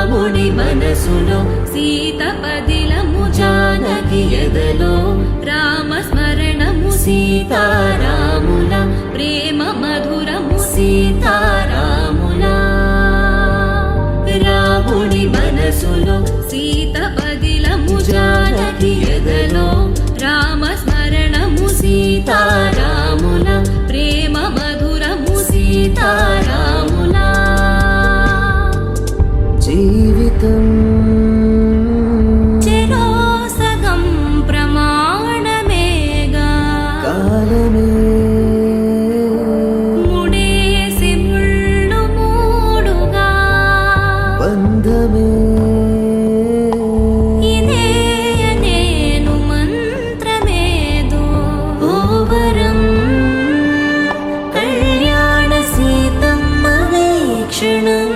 రాముడి మనసులో సీత పదిలము జానకి ఎదలో రామస్మరణము సీతారాముల ప్రేమ మధురము సీతారాముల రాముడి మనసులో సీత పదిలము జానకి ఎదలో రామస్మరణము సీతారాముల ప్రేమ మధురము సీతారాముల జీవితం చెరోసగం ప్రమాణమేగా కాలమే ముడేసి ముళ్ళు మూడుగా బంధమే ఇదే నేను మంత్రమేదో ఓవరం కళ్యాణ సీతమ్మ వీక్షణం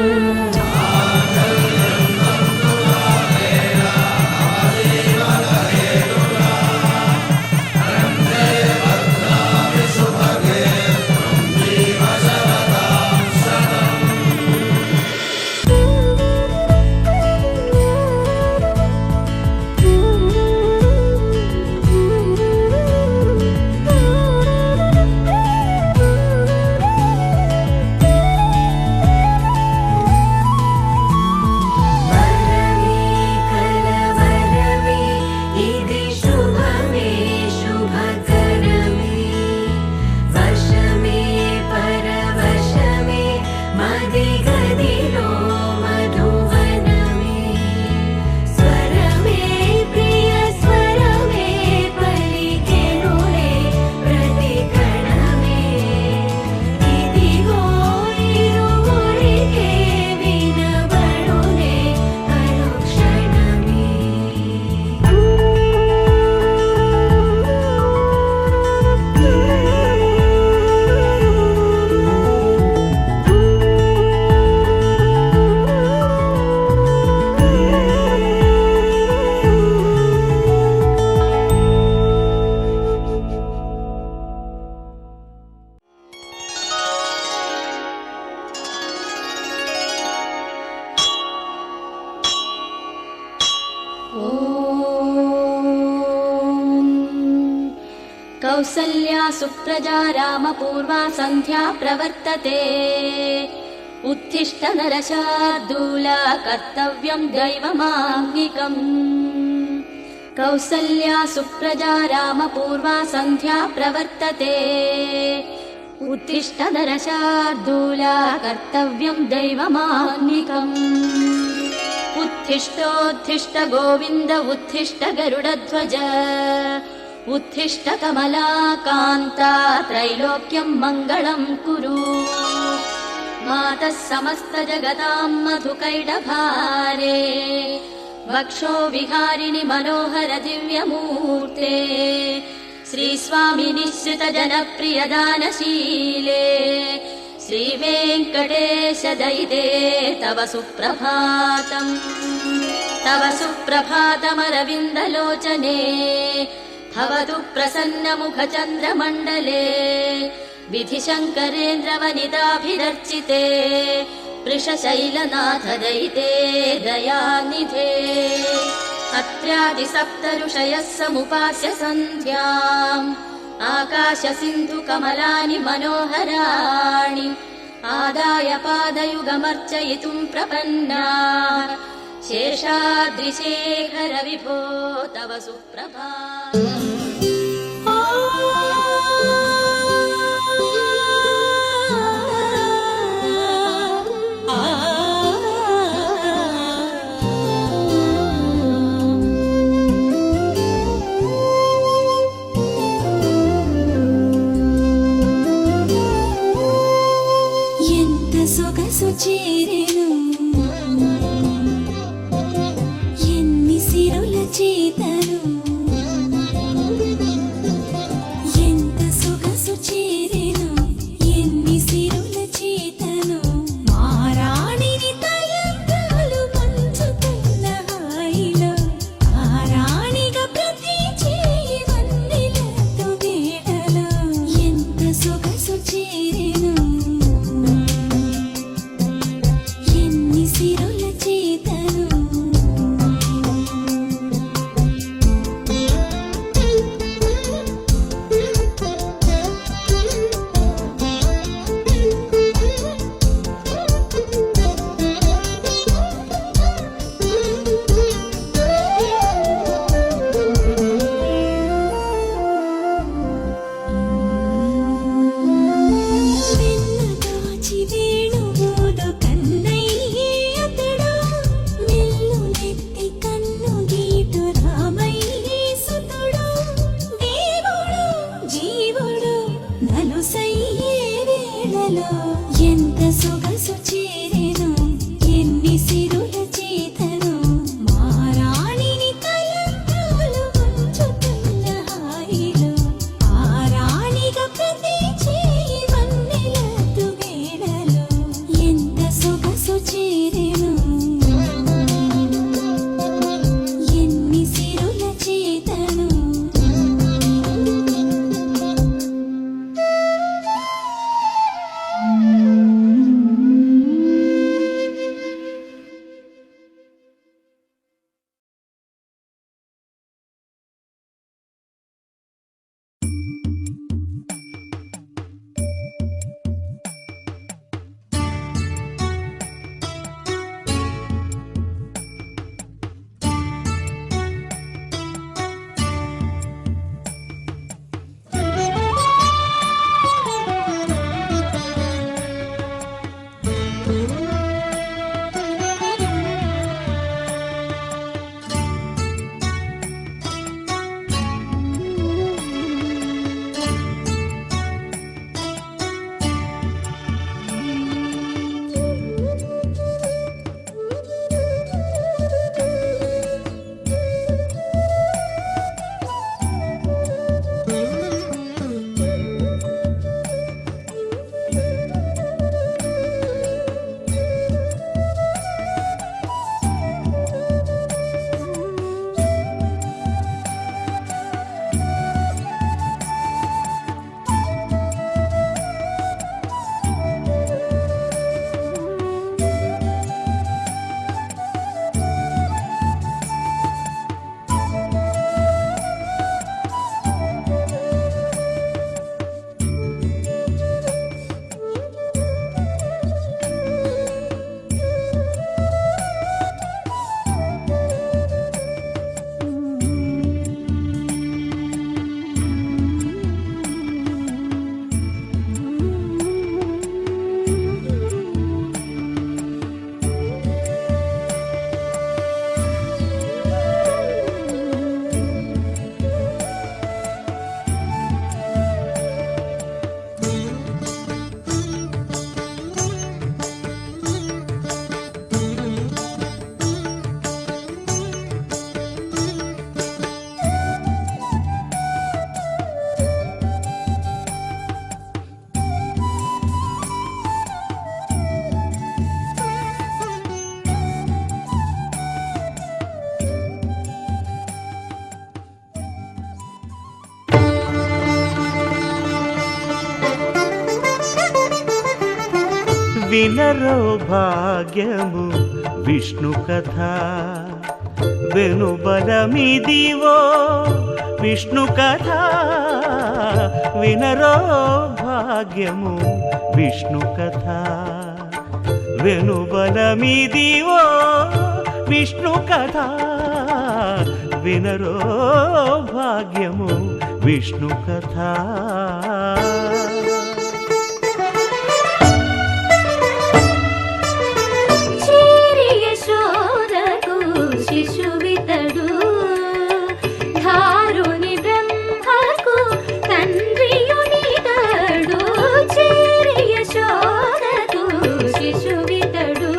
कौसल्या सुप्रजा रामपूर्वा सन्ध्या प्रवर्तते उत्तिष्ठ नरशार्दूला कर्तव्यं दैवमाह्निकम् कौसल्या सुप्रजा रामपूर्वा सन्ध्या प्रवर्तते उत्तिष्ठ नरशार्दूला कर्तव्यं दैवमाह्निकम् उत्तिष्ठोत्तिष्ठ गोविन्द उत्तिष्ठ गरुडध्वज उत्तिष्ठ कमलाकान्ता त्रैलोक्यं मङ्गलं कुरु मातः समस्त जगतां मधुकैटभारे वक्षो विहारिणि मनोहर दिव्यमूर्ते श्रीस्वामि निःसृत जनप्रिय दानशीले श्रीवेङ्कटेश दयिते तव सुप्रभातम् तव सुप्रभातमरविन्दलोचने भवतु प्रसन्नमुखचन्द्रमण्डले विधिशङ्करेन्द्रवनिताभिरर्चिते वृषशैलनाथ दयिते दयानिधे अत्र्यादिसप्तऋषयः समुपास्य सन्ध्याम् आकाशसिन्धुकमलानि मनोहराणि आदाय पादयुगमर्चयितुं प्रपन्ना शेषाद्रिशेखर विभो तव सुप्रभातम् ఎంత సొగసు చేరెను ఎన్ని సిరుల చేతను ఎంత సొగసు చేరెను ఎన్ని సిరుల చేతను మారాణిని తలంబ్రాలు పంచుతున్న హాయిలో ఆ రాణిగా ప్రతి చేయి వన్నెలతో వేడలో ఎంత సొగసు చేరెను ఎన్ని ముదు కన్నయ్యే అతడు వెల్లులెత్తి కన్ను గీటు రామయ్యే సుతుడు దేవుడు జీవుడు నలుసయ్యే వేళలో ఎంత సొగసు చేరెను ఎన్ని సిరుల చేతను మారాణిని తలంబ్రాలు ముంచుతున్న హాయిలో ఆరాణిగా ప్రతి చేయి వన్నెలద్దు వేళలో ఎంత సొగసు చేరెను ఎన్ని సిరుల చేతను వినరో భాగ్యము విష్ణు కథ వెనుబలమిదివో విష్ణు కథ వినరో భాగ్యము విష్ణు కథ వెనుబలమిదివో విష్ణు కథ వినరో భాగ్యము విష్ణు కథ శిశువితడు ధారుని బ్రహ్మకు తండ్రియునితడు చేరి యశోదకు శిశువితడు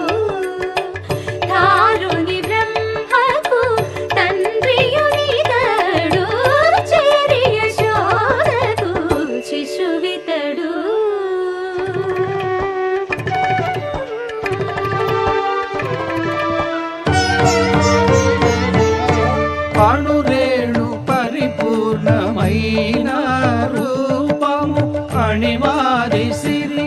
ధారుని బ్రహ్మకు తండ్రియునితడు చేరి యశోదకు శిశువితడు అణురేణు పరిపూర్ణమైన రూపము అణిమాది సిరి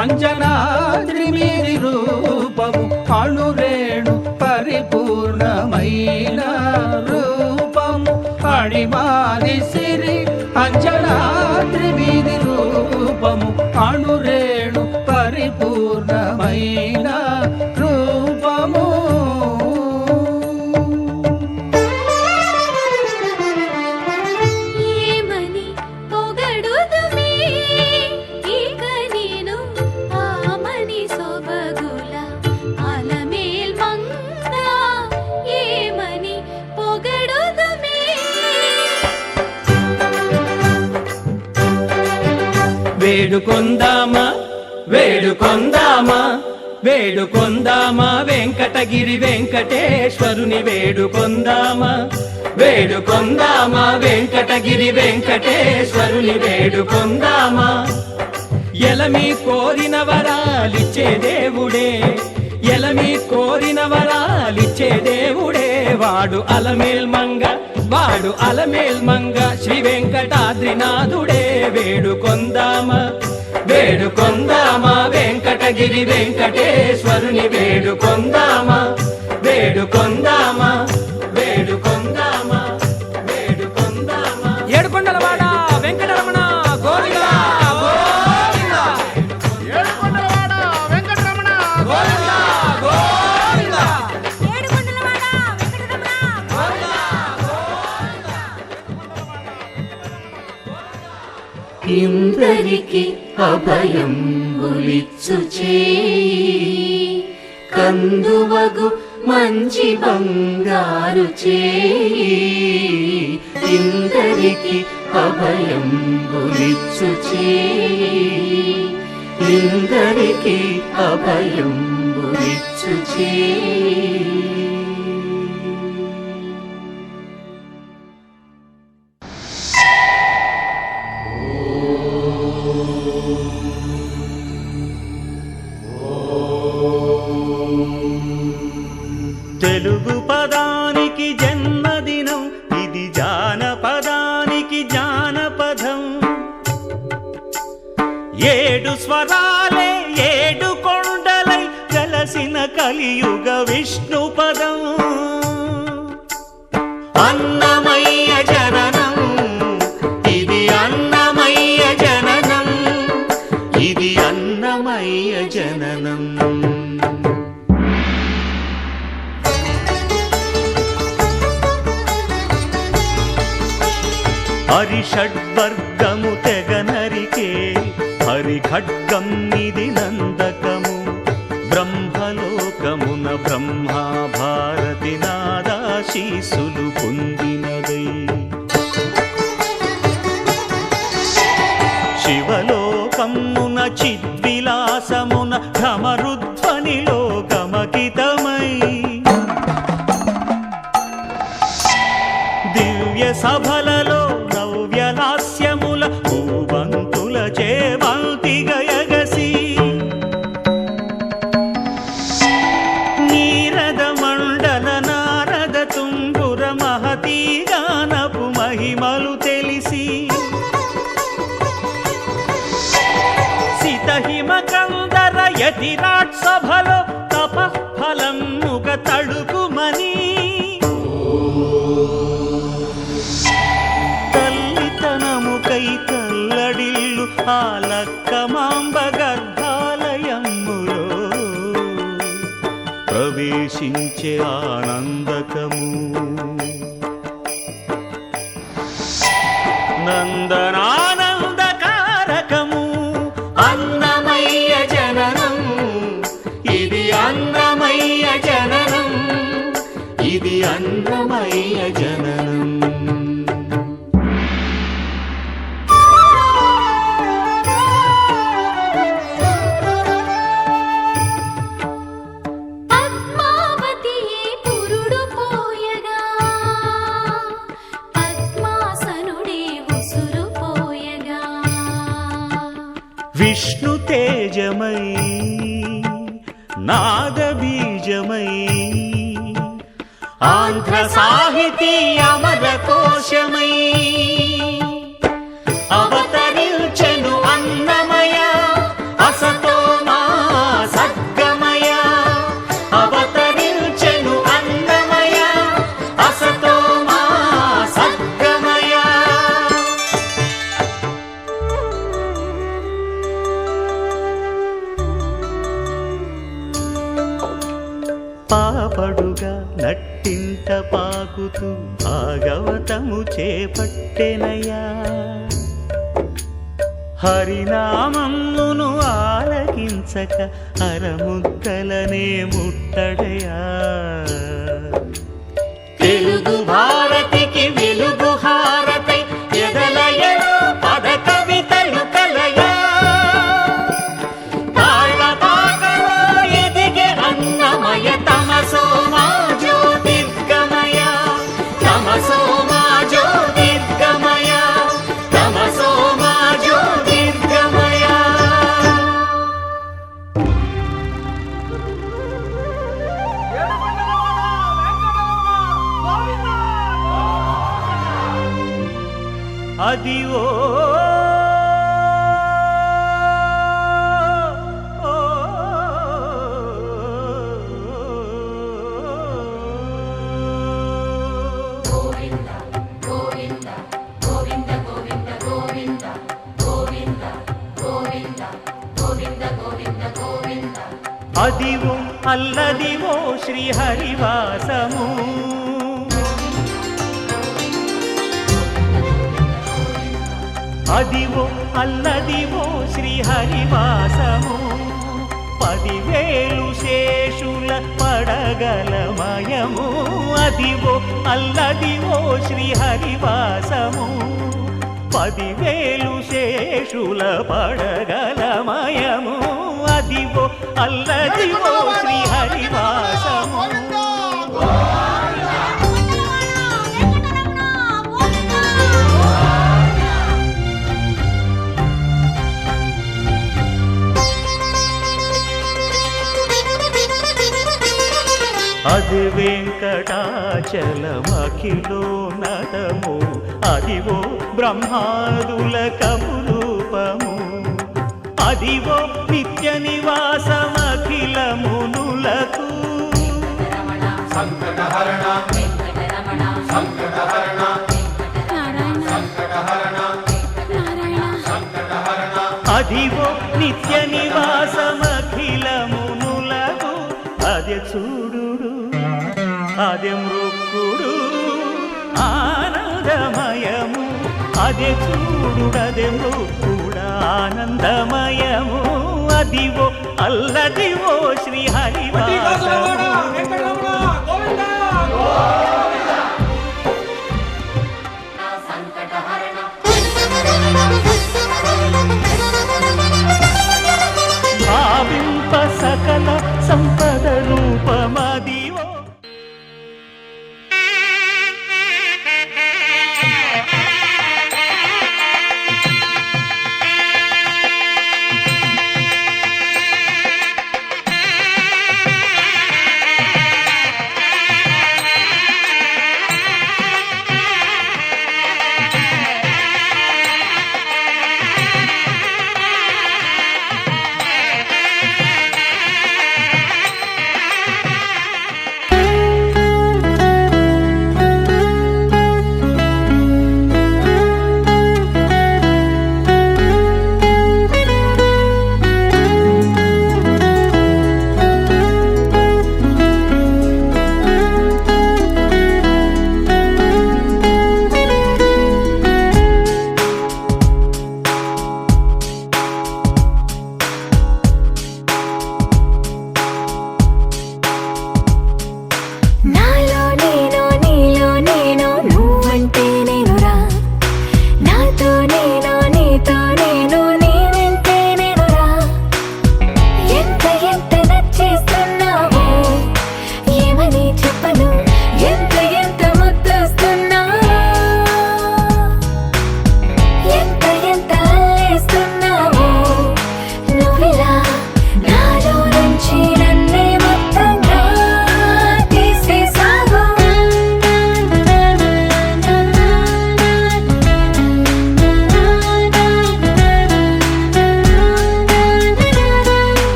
అంజనాద్రి మీది రూపము అణురేణు పరిపూర్ణమైన రూపము అణిమాది సిరి అంజనాద్రి మీది రూపము అణురేణు పరిపూర్ణమైన రూపము ఇక నేను ఆమని సొబగు వేడుకొందామా వేడుకొందామా వేడుకొందామా వెంకటగిరి వెంకటేశ్వరుని వేడుకొందామా వేడుకొందామా వెంకటగిరి వెంకటేశ్వరుని వేడుకొందామా ఎలమి కోరిన వరాలిచ్చే దేవుడే ఎలమి కోరిన వరాలిచ్చే దేవుడే వాడు అలమేల్మంగ శ్రీ వెంకటాద్రినాథుడే వేడుకొందామా వేడుకొందామా వెంకటగిరి వెంకటేశ్వరుని వేడుకొందామా వేడుకొందామా వేడుకొందామా వేడుకొందామా ఏడుకొండలవాడ వెంకటరమణ గోవిందా గోవిందా ఏడుకొండలవాడ వెంకటరమణ గోవిందా గోవిందా ఏడుకొండలవాడ వెంకటరమణ ఇందరికి అభయం ఉలిచ్చు చేయి కందువగు మంచి బంగారు చేయి ఇందరికి అభయం ఉలిచ్చు చేయి ఇందరికి అభయం ఉలిచ్చు చేయి. తెలుగు పదానికి జన్మదినం ఇది జానపదానికి జానపదం ఏడు స్వరాలే ఏడు కొండలై కలసిన కలియుగ విష్ణు పదం అన్నమయ్య జననం ఇది అన్నమయ్య జననం ఇది అన్నమయ్య జననం హరిషడ్వర్గము తెగనరికే హరిఖడ్గం ఇది నందకము బ్రహ్మలోకమున బ్రహ్మా భారతి నాదాశీసులు పొందినదై శివలోకమున చిద్విలాసమున ఢమరుధ్వనిలో గమకితమై దివ్య సభలలో నవ్యలాస్యముల భూవంతుల చేవంతిగయగసి నీరద మండల నారద తుంగుర మహతీ గానపు మహిమలు తెలిసి సితహిమ కందర యతిరాట్ సభలో తపఃఫలం ముగ తడుకుమని తల్లితనముకై తల్లడిల్లు ఆ లక్కమాంబ గర్భాలయములో ప్రవేశించే ఆనందకము నందనానందకారకము అన్నమయ్య జననం ఇది అన్నమయ్య జననం ఇది అన్నమయ్య జననం పద్మావతియే పురుడు పోయగా పద్మాసనుడే ఉసురు పోయగా విష్ణు తేజమై నాద బీజమై ఆంధ్ర సాహితీ అమర కోశమై అవతరించెను అన్నమయ అసతో మా సద్గమయ అవతరించెను అన్నమయ అసతో మా సద్గమయ పాపడుగా నట్టింట పాకుతూ భాగవతము చేపట్టెనయా హరినామమును ఆలకించక అరముద్దలనే ముట్టడయా తెలుగు భారతికి వెలుగు హారతై ఎదలయలో పద కవితలు కలయా అది ఓ అదివో అల్లదివో శ్రీహరివాసము అదివో అల్లదివో శ్రీహరివాసము 10,000 శేషుల పడగలమయము అదివో అల్లదివో శ్రీహరివాసము 10,000 శేషుల పడగలమయము అదివో అల్లదివో శ్రీహరివాసము అది వెంకటాచలమఖిలోన్నతము అదివో బ్రహ్మాదుల కమురూపము అదివో నిత్య నివాసమఖిలమునులకు సంకటహరణ సంకటహరణ సంకటహరణ సంకటహరణ అదివో నిత్య నివాసమఖిలమునులకు అదే చూడు అదే మృక్కుడు ఆనందమయము అదే చూడుడదే మృక్కుడు ఆనందమయము అదివో అల్లదివో శ్రీహరివాసము భావింప సకల సంపద రూపమదివో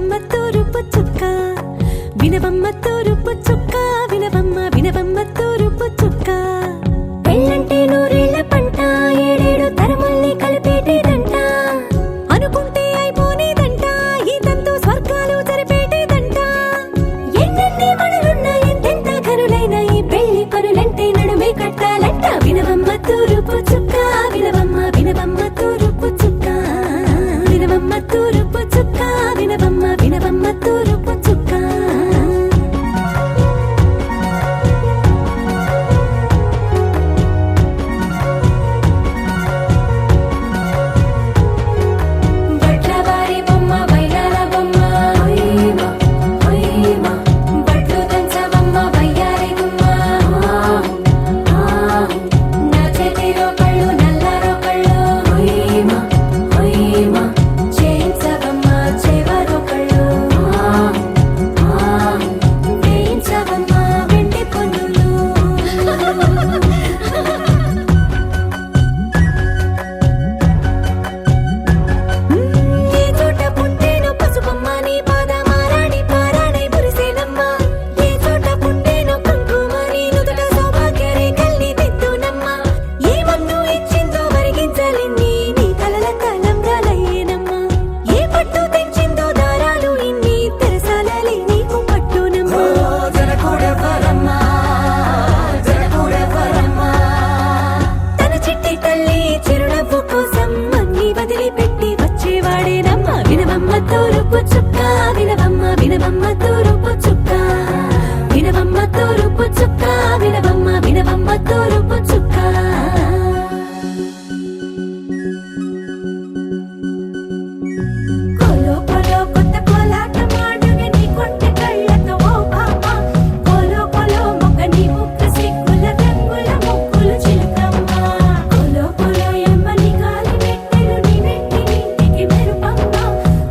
వినవమ్మ తూరుపు చుక్క వినవమ్మ తూరుపు చుక్క వినవమ్మ వినవమ్మ తూరుపు చుక్క పెళ్ళంటే నూరేళ్ల పంట ఏడేడు తరముల్ని కలిపేటేదంట అనుకుంటే అయిపోనేదంట ఈ తంతు స్వర్గాలు జరిపేటేదంట ఎన్నెన్ని మనులున్నా ఎంతెంత కనులైన ఈ పెళ్లి పనులంటే నడుమే కట్టాలంట వినవమ్మ తూరుపు చుక్క వినవమ్మ వినవమ్మ తూరుపు చుక్క వినవమ్మ తూరుపు చుక్క వినవమ్మ వినవమ్మ తూరుపు చుక్క బట్లవారి బొమ్మ బైరాల బొమ్మ ఓయమ్మ ఓయమ్మ బట్లు దంచవమ్మ బయ్యారి గుమ్మ నా చేతిలో కళ్ళు నల్లారో కళ్ళు ఓయమ్మ ఓయమ్మ చేయించవమ్మ చేవారో కళ్ళు వేయించవమ్మ వెండి పొన్నులు ఏ చోట పుట్టేనో పసుపమ్మ నీ పాదమారాడి పారాడై మురిసేనమ్మ ఏ చోట పుట్టేనో కుంకుమ నీ నుదుట సౌభాగ్య రేఖల్ని దిద్దునమ్మ ఏ మన్ను ఇచ్చిందో మరిగించలిన్ని నీ కలల కలంబ్రాలయ్యేనమ్మ ఏ పట్టు తెచ్చిందో దారాలు ఇన్ని తెరసాలలి నీకు పట్టునమ్మ జనకూడెవ్వరమ్మా జనకూడెవ్వరమ్మా తన చిట్టి తల్లి చిరునవ్వు కోసం అన్ని వదిలిపెట్టి వచ్చేవాడేనమ్మ వినవమ్మ తూరుపు చుక్క వినవమ్మ వినవమ్మ తూరుపు చుక్క వినవమ్మ తూరుపు చుక్క వినవమ్మ వినవమ్మ తూరుపు చుక్క కోలో కోలో కొత్త కోలాటమాడుగ నీ కొంటె కళ్ళతో ఓ బామ్మ కోలో కోలో మొగ్గ నీ ముక్క సిగ్గుల రంగుల ముక్కులు చిలుకమ్మ కోలో కోలో ఎమ్మ నీ కాలి మెట్టెలు నీ వెంటి ఇంటికి మెరుపమ్మ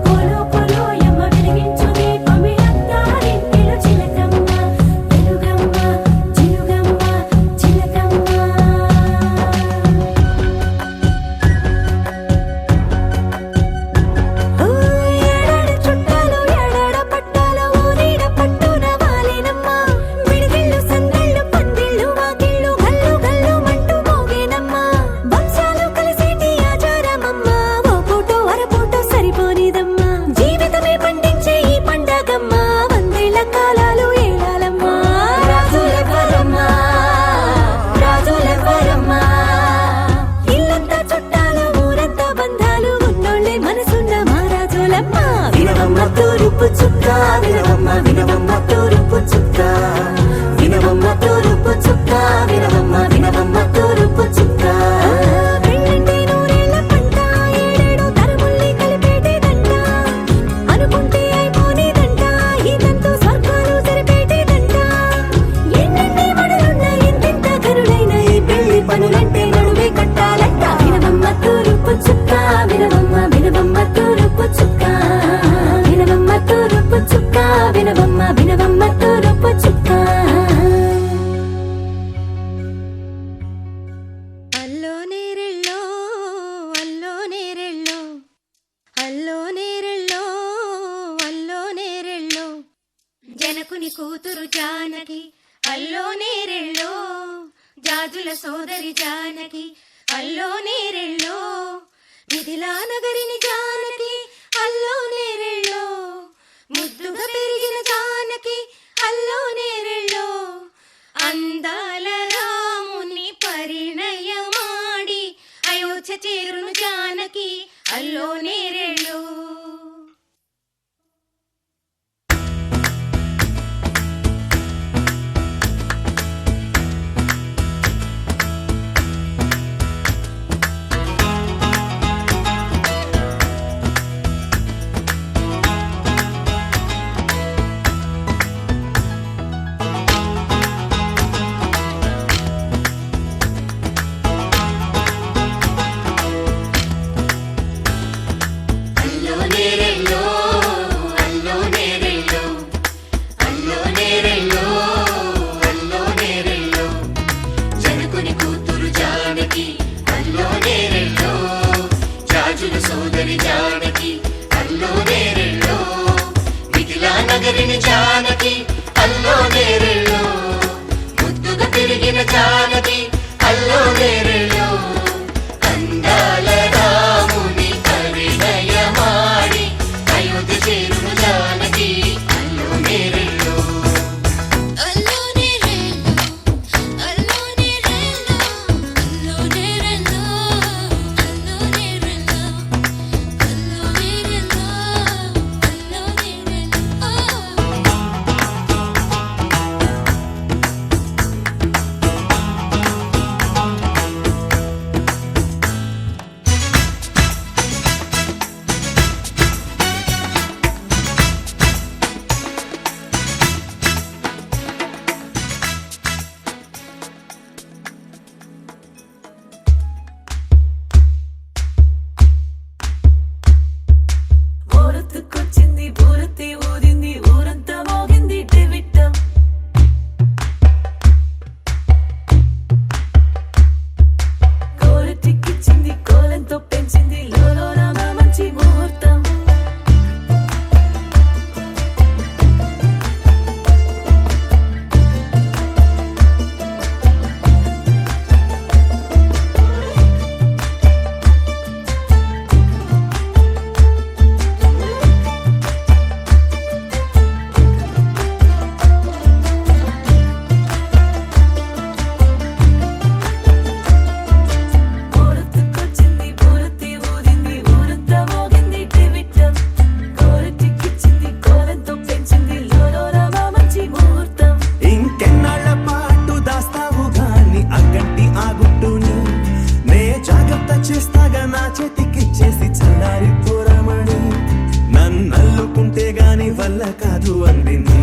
కోలో కోలో ఎమ్మ వెలిగించు దీపమి అత్తారింటిలో చిలకమ్మ వెలుగమ్మ చిలుగమ్మ చిలకమ్మ ఏడాడ చుట్టాలు ఏడాడ పట్టాలు ఊరీడ పట్టున వాలేనమ్మ విడిదిళ్ళు సందళ్ళు పందిళ్ళు వాకిళ్ళు గల్లు గల్లు మంటూ మోగేనమ్మ వంశాలు కలిసేటి ఆచారమమ్మ ఓ పూటో అరపూటో సరిపోనిదమ్మ జీవితమే పండించే ఈ పండగమ్మ వందేళ్ల కాలాలు ఏలాలమ్మ రాజులెవ్వరమ్మ రాజులెవ్వరమ్మ ఇల్లంతా చుట్టాలు ఊరంతా బంధాలు ఉన్నోళ్ళే మనసున్న మహారాజులమ్మ వినవమ్మ తూరుపు చుక్క వినవమ్మ వినవమ్మ తూరుపు చుక్క వినవమ్మ తూరుపు చుక్క వినవమ్మ వినవమ్మ తూరుపు చుక్క పెళ్ళంటే నూరేళ్ల పంట ఏడేడు తరముల్ని కలిపేటేదంట అనుకుంటే అయిపోనేదంట ఈ తంతు స్వర్గాలు జరిపేటేదంట ఎన్నెన్ని మడులున్నా ఎంతెంత కరులైన ఈ పెళ్లి పనులంటే నడువే కట్టాలంట వినవమ్మ తూరుపు చుక్క వినవమ్మ వినవమ్మ తూరుపు చుక్క వినవమ్మ తూరుపు చుక్క వినవమ్మ వినవమ్మ తూరుపు చుక్క అల్లో నేరెళ్ళో అల్లో నేరెళ్ళో అల్లో నేరెళ్ళో అల్లో నేరెళ్ళో జనకుని కూతురు జానకి అల్లో నేరెళ్ళో జాజుల సోదరి జానకి అల్లో నేరెళ్ళో మిథిలా నగరిని జానకి అల్లో నేరెళ్ళో ముద్దుగా పెరిగిన జానకి అల్లో నేరెళ్ళో అందాల రాముని పరిణయమాడి అయోధ్య చేరును జానకి అల్లో నేరెళ్ళో నగరిని జానకి అల్లో నేరెళ్ళో ముద్దుగా తిరిగిన జానకి అల్లో నేరెళ్ళో అందాల రాముని పరిణయమాడి అయోధ్య చేరును జానకి అల్లో నేరెళ్ళో అల్లోనే రెల్లో అల్లోనే రెల్లో అల్లోనే రెల్లో అల్లోనే రెల్లో అల్లోనే రెల్లో అల్లోనే రెల్లో ఊరొత్తుకొచ్చింది ఊరొత్తి ఊదింది ఊరంతా మోగింది డెవిట్టం కోరటిక్కిచ్చింది కోలంతో పెంచింది లోలోన మంచి ముహూర్తం ఊరొత్తుకొచ్చింది ఊరొత్తి ఊదింది ఊరంతా మోగింది డెవిట్టం కోరటిక్కిచ్చింది కోలంతో పెంచింది లోలోన మంచి ముహూర్తం ఇంకెన్నాళ్ళ పాటు దాస్తావు గాని అగ్గంటి ఆ గుట్టుని నే జాగ్రత్త చేస్తాగా నా చేతికిచ్చేసి చల్లారి పోరమణి నన్నల్లుకుంటే గాని వల్ల కాదు అంది నీ